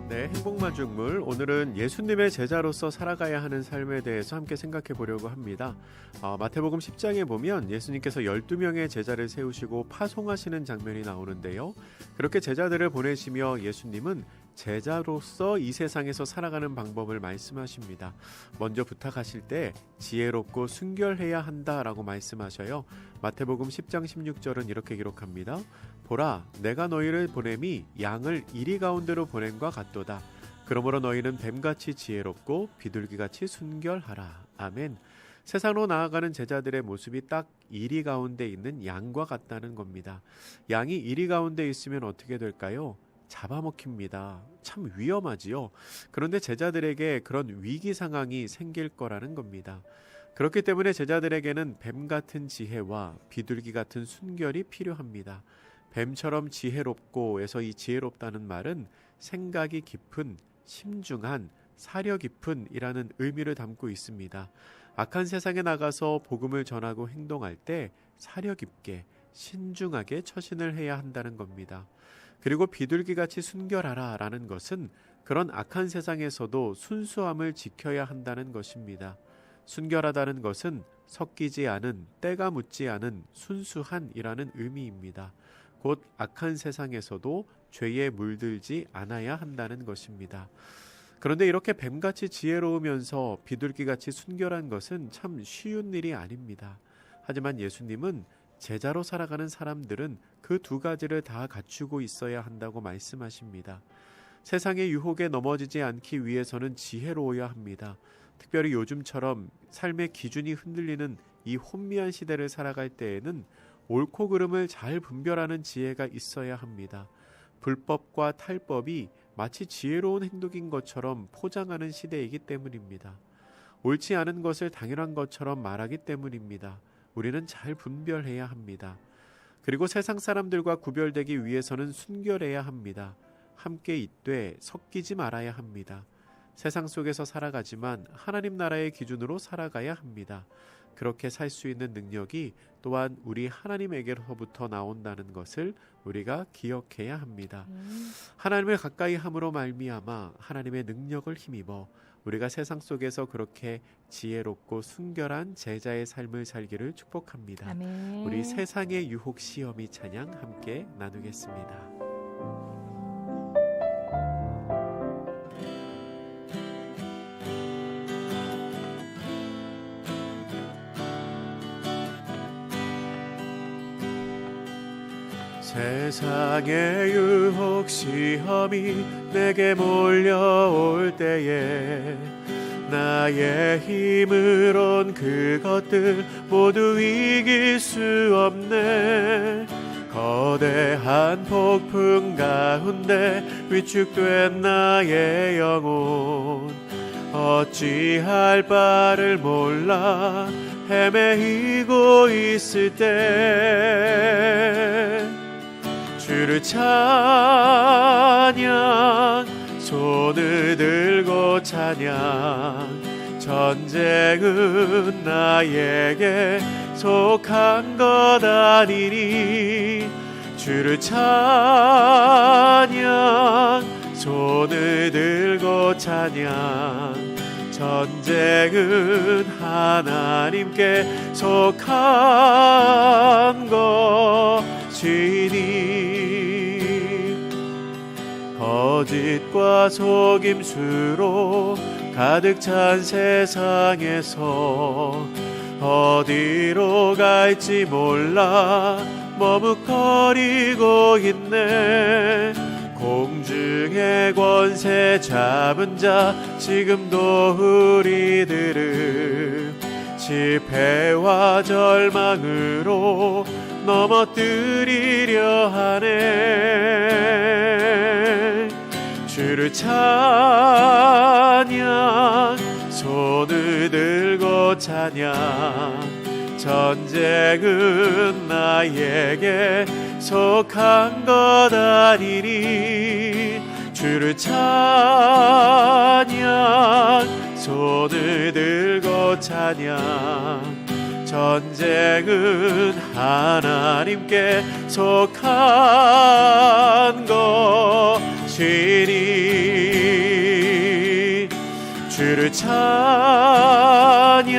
네, 행복마중물 오늘은 예수님의 제자로서 살아가야 하는 삶에 대해서 함께 생각해 보려고 합니다. 마태복음 10장에 보면 예수님께서 12명의 제자를 세우시고 파송하시는 장면이 나오는데요. 그렇게 제자들을 보내시며 예수님은 제자로서 이 세상에서 살아가는 방법을 말씀하십니다. 먼저 부탁하실 때 지혜롭고 순결해야 한다라고 말씀하셔요. 마태복음 10장 16절은 이렇게 기록합니다. 보라, 내가 너희를 보냄이 양을 이리 가운데로 보냄과 같도다. 그러므로 너희는 뱀같이 지혜롭고 비둘기같이 순결하라. 아멘. 세상으로 나아가는 제자들의 모습이 딱 이리 가운데 있는 양과 같다는 겁니다. 양이 이리 가운데 있으면 어떻게 될까요? 잡아먹힙니다. 참 위험하지요. 그런데 제자들에게 그런 위기 상황이 생길 거라는 겁니다. 그렇기 때문에 제자들에게는 뱀 같은 지혜와 비둘기 같은 순결이 필요합니다. 뱀처럼 지혜롭고에서 이 지혜롭다는 말은 생각이 깊은, 심중한, 사려 깊은 이라는 의미를 담고 있습니다. 악한 세상에 나가서 복음을 전하고 행동할 때 사려 깊게, 신중하게 처신을 해야 한다는 겁니다. 그리고 비둘기같이 순결하라 라는 것은 그런 악한 세상에서도 순수함을 지켜야 한다는 것입니다. 순결하다는 것은 섞이지 않은, 때가 묻지 않은 순수한이라는 의미입니다. 곧 악한 세상에서도 죄에 물들지 않아야 한다는 것입니다. 그런데 이렇게 뱀같이 지혜로우면서 비둘기같이 순결한 것은 참 쉬운 일이 아닙니다. 하지만 예수님은 제자로 살아가는 사람들은 그 두 가지를 다 갖추고 있어야 한다고 말씀하십니다. 세상의 유혹에 넘어지지 않기 위해서는 지혜로워야 합니다. 특별히 요즘처럼 삶의 기준이 흔들리는 이 혼미한 시대를 살아갈 때에는 옳고 그름을 잘 분별하는 지혜가 있어야 합니다. 불법과 탈법이 마치 지혜로운 행동인 것처럼 포장하는 시대이기 때문입니다. 옳지 않은 것을 당연한 것처럼 말하기 때문입니다. 우리는 잘 분별해야 합니다. 그리고 세상 사람들과 구별되기 위해서는 순결해야 합니다. 함께 있되 섞이지 말아야 합니다. 세상 속에서 살아가지만 하나님 나라의 기준으로 살아가야 합니다. 그렇게 살 수 있는 능력이 또한 우리 하나님에게로부터 나온다는 것을 우리가 기억해야 합니다. 하나님을 가까이 함으로 말미암아 하나님의 능력을 힘입어 우리가 세상 속에서 그렇게 지혜롭고 순결한 제자의 삶을 살기를 축복합니다. 아멘. 우리 세상의 유혹 시험이 찬양 함께 나누겠습니다. 세상의 유혹 시험이 내게 몰려올 때에 나의 힘으론 그것들 모두 이길 수 없네. 거대한 폭풍 가운데 위축된 나의 영혼 어찌할 바를 몰라 헤매이고 있을 때 주를 찬양 손을 들고 찬양 전쟁은 나에게 속한 것 아니니 주를 찬양 손을 들고 찬양 전쟁은 하나님께 속한 것이니 거짓과 속임수로 가득 찬 세상에서 어디로 갈지 몰라 머뭇거리고 있네. 공중의 권세 잡은 자 지금도 우리들을 실패와 절망으로 넘어뜨리려 하네. 주를 찬양 손을 들고 찬양 전쟁은 나에게 속한 것 아니니 주를 찬양 손을 들고 찬양 전쟁은 하나님께 속한 것이니 주를 찬양,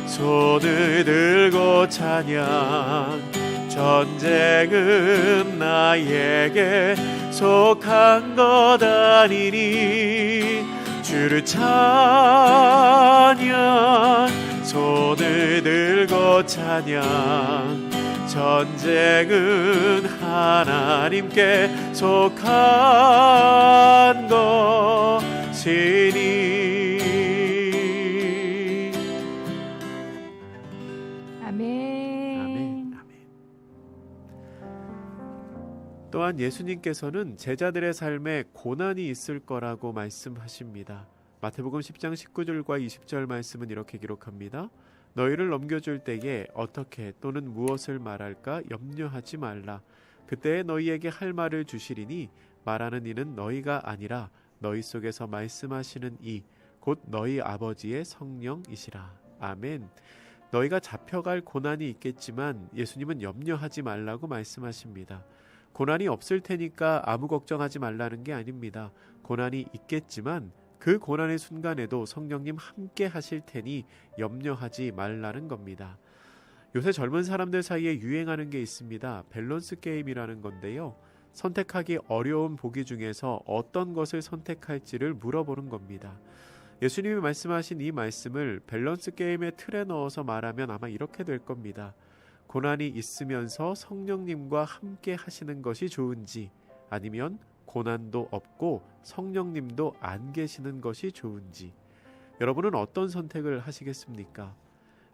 손을 들고 찬양. 전쟁은 나에게 속한 것 아니니 주를 찬양, 손을 들고 찬양. 전쟁은 하나님께 속한 것이니. 아멘. 또한 예수님께서는 제자들의 삶에 고난이 있을 거라고 말씀하십니다. 마태복음 10장 19절과 20절 말씀은 이렇게 기록합니다. 너희를 넘겨줄 때에 어떻게 또는 무엇을 말할까 염려하지 말라. 그때에 너희에게 할 말을 주시리니 말하는 이는 너희가 아니라 너희 속에서 말씀하시는 이 곧 너희 아버지의 성령이시라. 아멘. 너희가 잡혀갈 고난이 있겠지만 예수님은 염려하지 말라고 말씀하십니다. 고난이 없을 테니까 아무 걱정하지 말라는 게 아닙니다. 고난이 있겠지만 그 고난의 순간에도 성령님 함께 하실 테니 염려하지 말라는 겁니다. 요새 젊은 사람들 사이에 유행하는 게 있습니다. 밸런스 게임이라는 건데요. 선택하기 어려운 보기 중에서 어떤 것을 선택할지를 물어보는 겁니다. 예수님이 말씀하신 이 말씀을 밸런스 게임의 틀에 넣어서 말하면 아마 이렇게 될 겁니다. 고난이 있으면서 성령님과 함께 하시는 것이 좋은지, 아니면 고난도 없고 성령님도 안 계시는 것이 좋은지, 여러분은 어떤 선택을 하시겠습니까?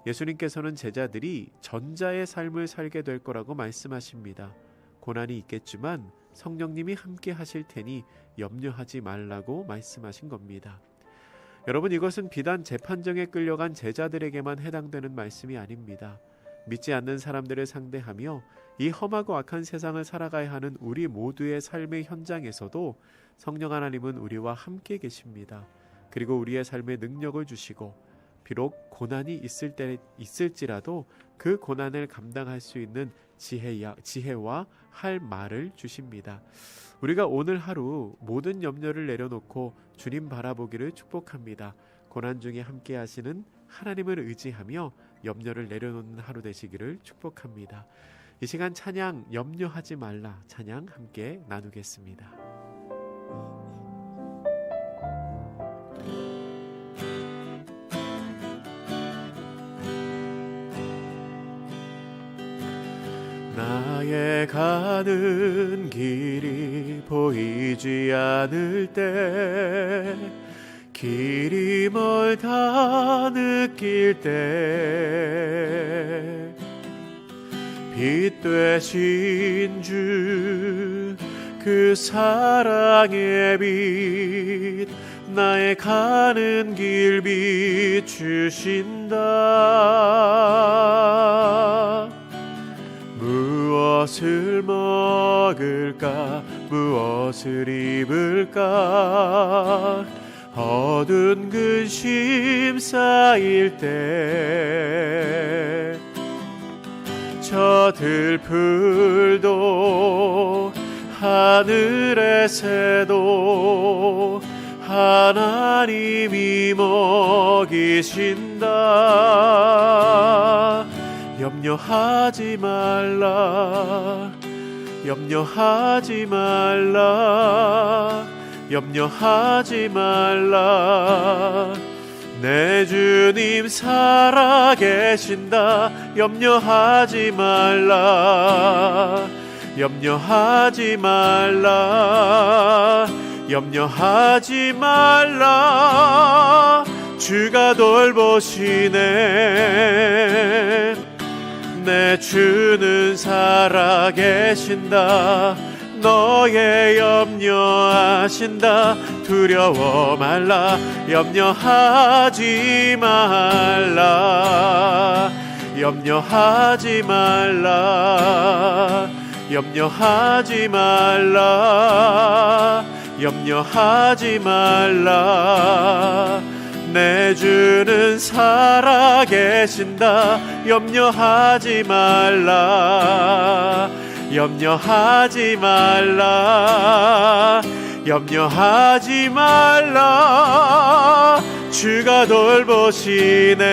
예수님께서는 제자들이 전자의 삶을 살게 될 거라고 말씀하십니다. 고난이 있겠지만 성령님이 함께 하실 테니 염려하지 말라고 말씀하신 겁니다. 여러분, 이것은 비단 재판정에 끌려간 제자들에게만 해당되는 말씀이 아닙니다. 믿지 않는 사람들을 상대하며 이 험하고 악한 세상을 살아가야 하는 우리 모두의 삶의 현장에서도 성령 하나님은 우리와 함께 계십니다. 그리고 우리의 삶에 능력을 주시고 비록 고난이 있을지라도 그 고난을 감당할 수 있는 지혜와 할 말을 주십니다. 우리가 오늘 하루 모든 염려를 내려놓고 주님 바라보기를 축복합니다. 고난 중에 함께 하시는 하나님을 의지하며 염려를 내려놓는 하루 되시기를 축복합니다. 이 시간 찬양 염려하지 말라 찬양 함께 나누겠습니다. 나의 가는 길이 보이지 않을 때, 길이 멀다 느낄 때, 빛 되신 주 그 사랑의 빛 나의 가는 길 비추신다. 무엇을 먹을까 무엇을 입을까 어두운 근심 쌓일 때 저 들풀도 하늘의 새도 하나님이 먹이신다. 염려하지 말라 염려하지 말라 염려하지 말라 내 주님 살아계신다. 염려하지 말라 염려하지 말라 염려하지 말라 주가 돌보시네. 내 주는 살아계신다. 너의 염려하신다. 두려워 말라 염려하지 말라 염려하지 말라 염려하지 말라 염려하지 말라 내 주는 살아계신다. 염려하지 말라 염려하지 말라 염려하지 말라 주가 돌보시네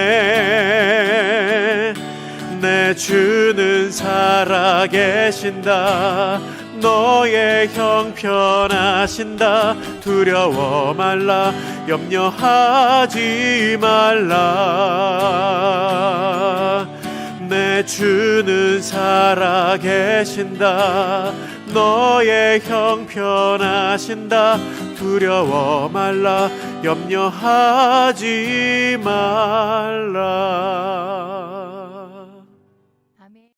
내 주는 살아계신다 너의 형편하신다 두려워 말라 염려하지 말라 내 주는 살아계신다 너의 형편하신다 두려워 말라 염려하지 말라